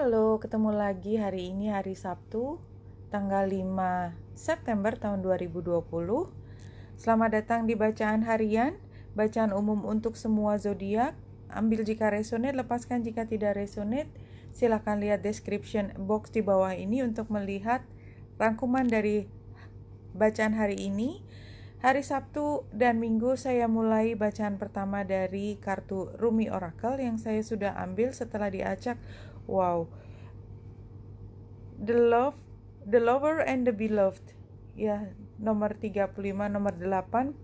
Halo, ketemu lagi hari ini hari Sabtu, tanggal 5 September tahun 2020. Selamat datang di bacaan harian, bacaan umum untuk semua zodiak. Ambil jika resonate, lepaskan jika tidak resonate. Silakan lihat description box di bawah ini untuk melihat rangkuman dari bacaan hari ini. Hari Sabtu dan Minggu saya mulai bacaan pertama dari kartu Rumi Oracle yang saya sudah ambil setelah diacak. Wow, the lover and the beloved, ya, nomor 35, nomor 8.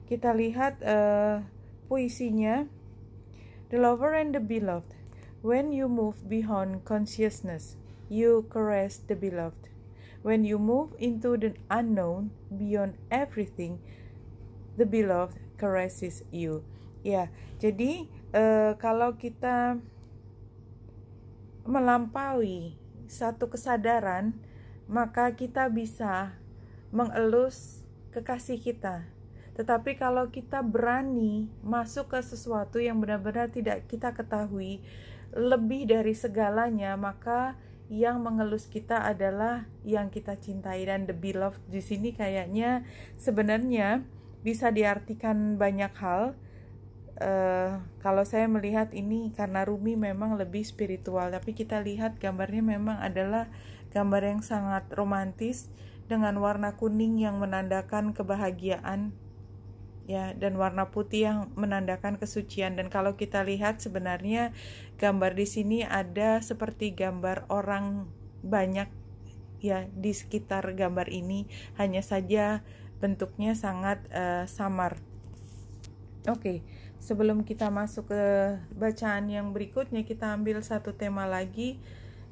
Kita lihat puisinya. The lover and the beloved. When you move beyond consciousness, you caress the beloved. When you move into the unknown, beyond everything, the beloved caresses you. Ya, jadi kalau kita melampaui satu kesadaran, maka kita bisa mengelus kekasih kita. Tetapi kalau kita berani masuk ke sesuatu yang benar-benar tidak kita ketahui, lebih dari segalanya, maka yang mengelus kita adalah yang kita cintai. Dan the beloved di sini kayaknya sebenarnya bisa diartikan banyak hal. Kalau saya melihat ini karena Rumi memang lebih spiritual, tapi kita lihat gambarnya memang adalah gambar yang sangat romantis dengan warna kuning yang menandakan kebahagiaan, ya, dan warna putih yang menandakan kesucian. Dan kalau kita lihat sebenarnya gambar di sini ada seperti gambar orang banyak, ya, di sekitar gambar ini, hanya saja bentuknya sangat samar. Oke, sebelum kita masuk ke bacaan yang berikutnya, kita ambil satu tema lagi.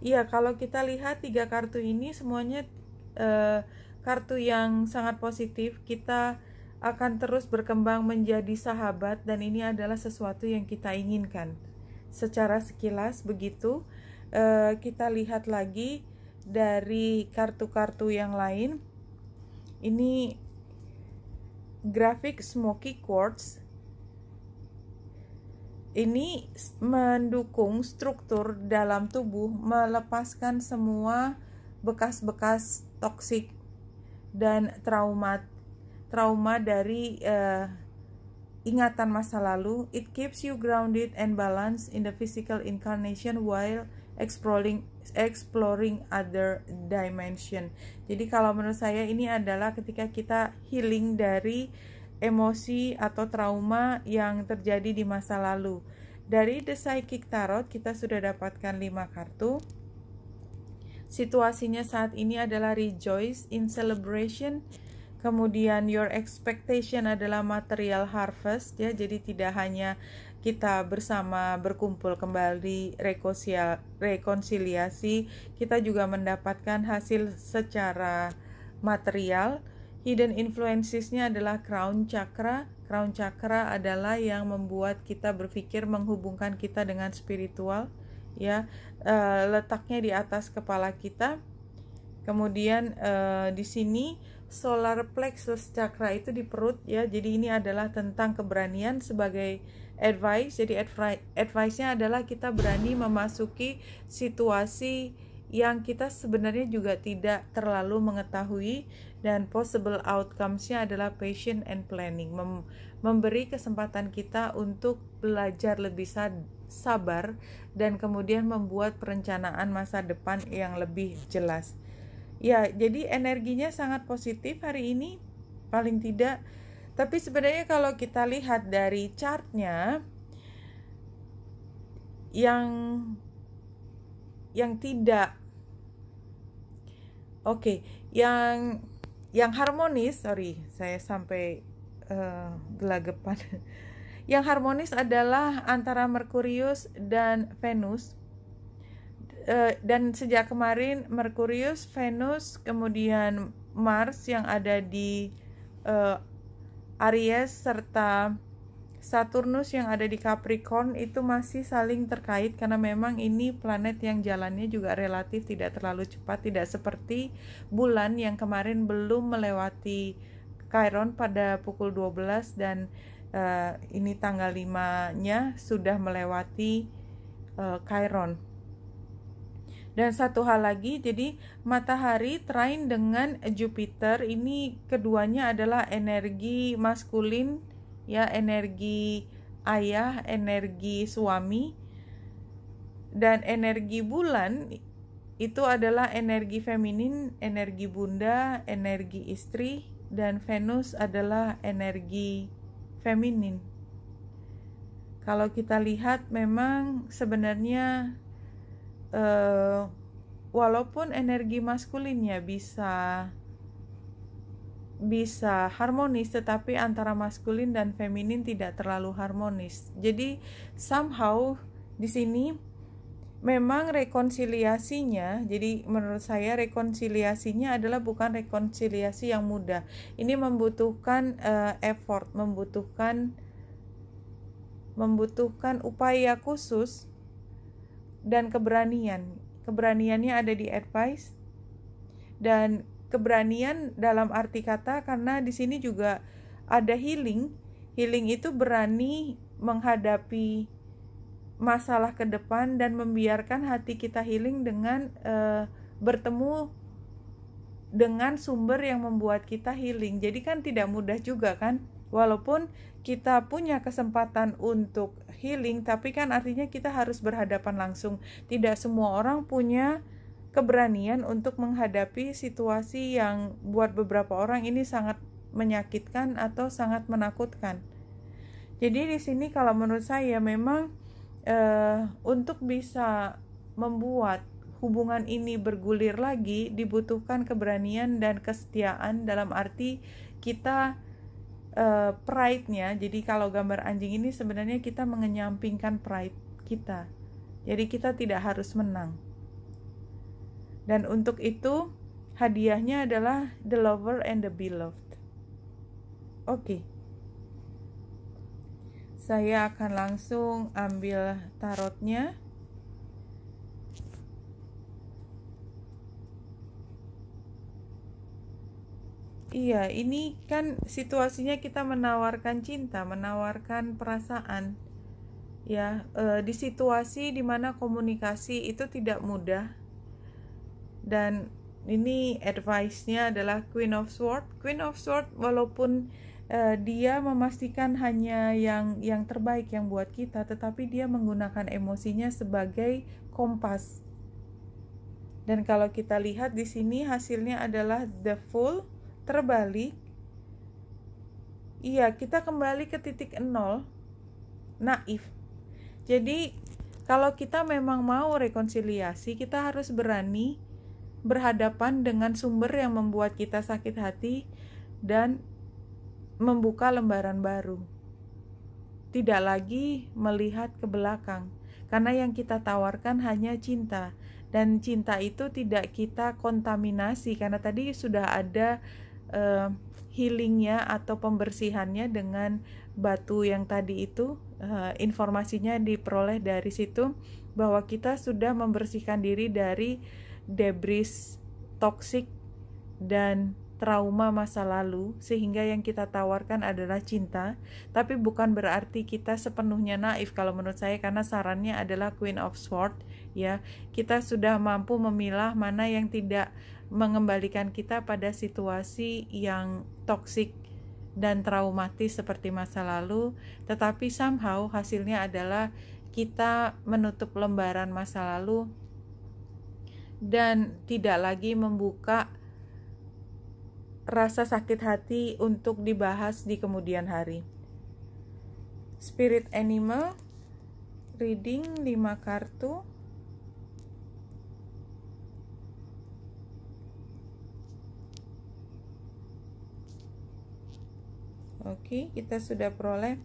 Iya, kalau kita lihat 3 kartu ini semuanya kartu yang sangat positif. Kita akan terus berkembang menjadi sahabat, dan ini adalah sesuatu yang kita inginkan. Secara sekilas begitu. Kita lihat lagi dari kartu-kartu yang lain. Ini grafik smoky quartz. Ini mendukung struktur dalam tubuh, melepaskan semua bekas-bekas toksik dan trauma dari ingatan masa lalu. It keeps you grounded and balanced in the physical incarnation while exploring other dimension. Jadi kalau menurut saya ini adalah ketika kita healing dari emosi atau trauma yang terjadi di masa lalu. Dari The Psychic Tarot kita sudah dapatkan 5 kartu. Situasinya saat ini adalah rejoice in celebration. Kemudian your expectation adalah material harvest, ya. Jadi tidak hanya kita bersama berkumpul kembali, rekonsiliasi, kita juga mendapatkan hasil secara material. Hidden influencesnya adalah crown chakra. Crown chakra adalah yang membuat kita berpikir, menghubungkan kita dengan spiritual, ya. Letaknya di atas kepala kita. Kemudian di sini solar plexus chakra itu di perut, ya. Jadi ini adalah tentang keberanian sebagai advice. Jadi advice-nya adalah kita berani memasuki situasi yang kita sebenarnya juga tidak terlalu mengetahui, dan possible outcomes-nya adalah patient and planning, memberi kesempatan kita untuk belajar lebih sabar dan kemudian membuat perencanaan masa depan yang lebih jelas. Ya, jadi energinya sangat positif hari ini, paling tidak. Tapi sebenarnya kalau kita lihat dari chartnya, yang tidak yang harmonis, saya sampai gelagapan. Yang harmonis adalah antara Merkurius dan Venus, dan sejak kemarin Merkurius, Venus, kemudian Mars yang ada di Aries, serta Saturnus yang ada di Capricorn itu masih saling terkait, karena memang ini planet yang jalannya juga relatif tidak terlalu cepat, tidak seperti bulan yang kemarin belum melewati Chiron pada pukul 12, dan ini tanggal 5-nya sudah melewati Chiron. Dan satu hal lagi, jadi matahari trine dengan Jupiter, ini keduanya adalah energi maskulin, ya, energi ayah, energi suami. Dan energi bulan itu adalah energi feminin, energi bunda, energi istri, dan Venus adalah energi feminin. Kalau kita lihat memang sebenarnya walaupun energi maskulinnya bisa harmonis, tetapi antara maskulin dan feminin tidak terlalu harmonis. Jadi somehow di sini memang rekonsiliasinya, jadi menurut saya rekonsiliasinya adalah bukan rekonsiliasi yang mudah. Ini membutuhkan effort, membutuhkan upaya khusus dan keberanian. Keberaniannya ada di advice, dan keberanian dalam arti kata karena di sini juga ada healing. Healing itu berani menghadapi masalah ke depan dan membiarkan hati kita healing dengan bertemu dengan sumber yang membuat kita healing. Jadi kan tidak mudah juga kan, walaupun kita punya kesempatan untuk healing, tapi kan artinya kita harus berhadapan langsung. Tidak semua orang punya keberanian untuk menghadapi situasi yang buat beberapa orang ini sangat menyakitkan atau sangat menakutkan. Jadi di sini kalau menurut saya memang untuk bisa membuat hubungan ini bergulir lagi dibutuhkan keberanian dan kesetiaan, dalam arti kita pride-nya. Jadi kalau gambar anjing ini sebenarnya kita mengenyampingkan pride kita. Jadi kita tidak harus menang. Dan untuk itu hadiahnya adalah the lover and the beloved. Oke. Saya akan langsung ambil tarotnya. Iya, ini kan situasinya kita menawarkan cinta, menawarkan perasaan. Ya, di situasi dimana komunikasi itu tidak mudah. Dan ini advice-nya adalah Queen of Swords. Queen of Swords walaupun dia memastikan hanya yang terbaik yang buat kita, tetapi dia menggunakan emosinya sebagai kompas. Dan kalau kita lihat di sini hasilnya adalah the Fool terbalik. Iya, kita kembali ke titik nol, naif. Jadi kalau kita memang mau rekonsiliasi, kita harus berani berhadapan dengan sumber yang membuat kita sakit hati dan membuka lembaran baru. Tidak lagi melihat ke belakang, karena yang kita tawarkan hanya cinta, dan cinta itu tidak kita kontaminasi karena tadi sudah ada healingnya atau pembersihannya dengan batu yang tadi itu. Informasinya diperoleh dari situ bahwa kita sudah membersihkan diri dari debris toksik dan trauma masa lalu, sehingga yang kita tawarkan adalah cinta. Tapi bukan berarti kita sepenuhnya naif kalau menurut saya, karena sarannya adalah Queen of Swords, ya. Kita sudah mampu memilah mana yang tidak mengembalikan kita pada situasi yang toksik dan traumatis seperti masa lalu, tetapi somehow hasilnya adalah kita menutup lembaran masa lalu dan tidak lagi membuka rasa sakit hati untuk dibahas di kemudian hari. Spirit Animal reading 5 kartu. Oke, kita sudah peroleh.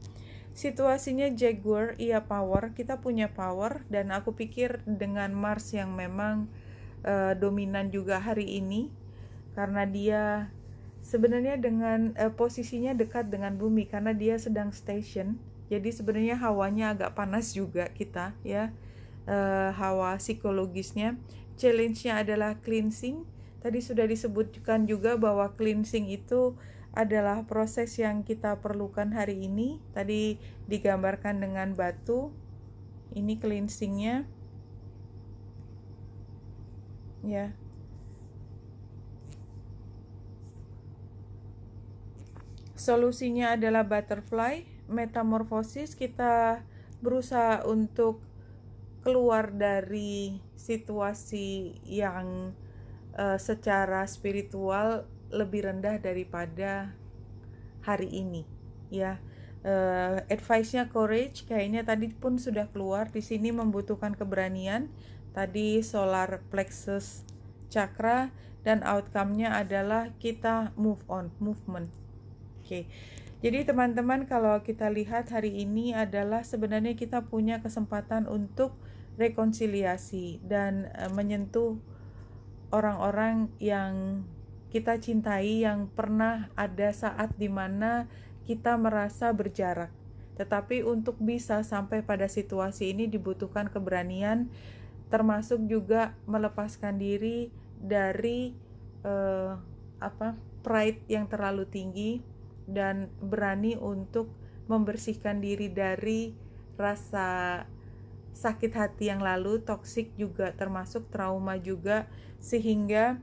Situasinya Jaguar, iya power, kita punya power, dan aku pikir dengan Mars yang memang dominan juga hari ini, karena dia sebenarnya dengan posisinya dekat dengan bumi, karena dia sedang station, jadi sebenarnya hawanya agak panas juga kita, ya, hawa psikologisnya. Challenge-nya adalah cleansing. Tadi sudah disebutkan juga bahwa cleansing itu adalah proses yang kita perlukan hari ini. Tadi digambarkan dengan batu. Ini cleansingnya. ya. Solusinya adalah butterfly, metamorfosis. Kita berusaha untuk keluar dari situasi yang secara spiritual lebih rendah daripada hari ini, ya. Advice-nya courage, kayaknya tadi pun sudah keluar. Di sini membutuhkan keberanian. Tadi solar plexus chakra, dan outcome-nya adalah kita move on, movement. Oke. Jadi teman-teman, kalau kita lihat hari ini adalah sebenarnya kita punya kesempatan untuk rekonsiliasi dan menyentuh orang-orang yang kita cintai, yang pernah ada saat dimana kita merasa berjarak. Tetapi untuk bisa sampai pada situasi ini dibutuhkan keberanian, termasuk juga melepaskan diri dari pride yang terlalu tinggi, dan berani untuk membersihkan diri dari rasa sakit hati yang lalu, toksik juga termasuk, trauma juga, sehingga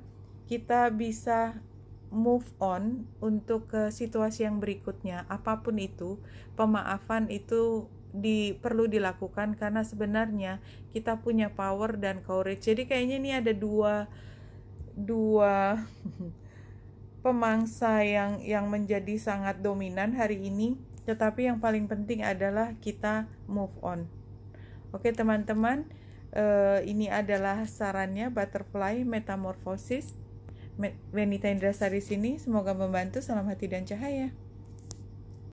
kita bisa move on untuk ke situasi yang berikutnya. Apapun itu, pemaafan itu perlu dilakukan karena sebenarnya kita punya power dan courage. Jadi kayaknya ini ada dua pemangsa yang menjadi sangat dominan hari ini, tetapi yang paling penting adalah kita move on. Oke teman-teman, ini adalah sarannya, butterfly, metamorfosis. Wenita Indrasari sini, semoga membantu. Salam hati dan cahaya.